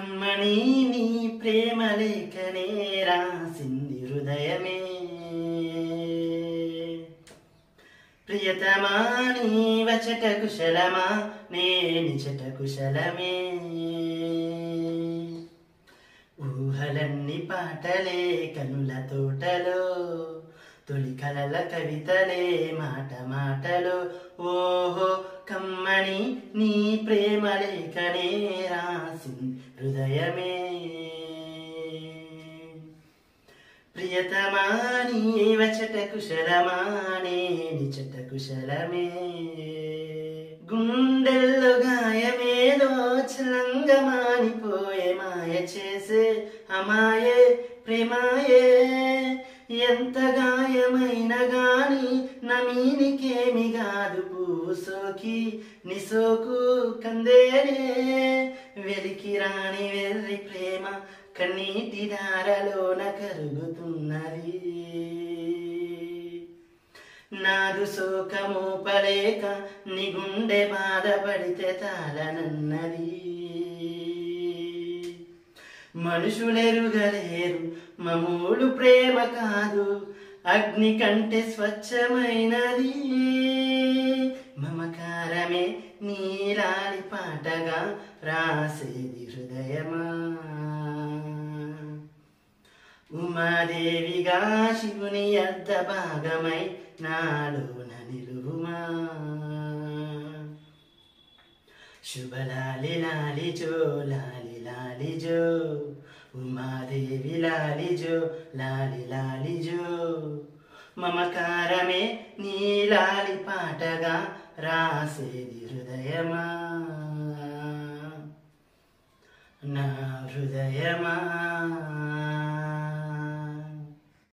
కమ్మని నీ ప్రేమ లేఖనే రాసింది హృదయమే ప్రియతమా నీ వచట కుశలమా నేనిచట కుశలమే ఊహలన్నీ పాటలే కనుల తోటలో తొలి కలల కవితలే మాట మాటలో ఓహో కమ్మని నీ ప్రేమ లేఖనే రాసింది హృదయమే ప్రియతమా నీ వచట కుశలమా నేనిచట కుశలమే గుండెల్లో గాయమేదో చలంగమానిపోయే మాయ చేసే అమాయే ప్రేమాయే ఎంత గాయమైన గాని నమీనికేమి కాదు పువ్వు సోకి నిసోకు కందేనే వెలికి రాని వెర్రి ప్రేమ కన్నీటి దారలోన కరుగుతున్నది నాదు శోకమోపలేక నీ గుండె బాధపడితే తాళనన్నది మనుషులెరుగలేరు మమూలు ప్రేమ కాదు అగ్ని కంటే స్వచ్ఛమైనది మమకారమే నీలాలి పాటగా రాసేది హృదయమా ఉమాదేవిగా శివుని అర్ధ భాగమై నాలోన నిలువుమా శుభలాలి లాలి జో లాలి లాలి జో ఉమాదేవి లాలి జో లాలి లాలి జో మమకారమే నీలాలి పాటగా రాసేది హృదయమా నా హృదయమా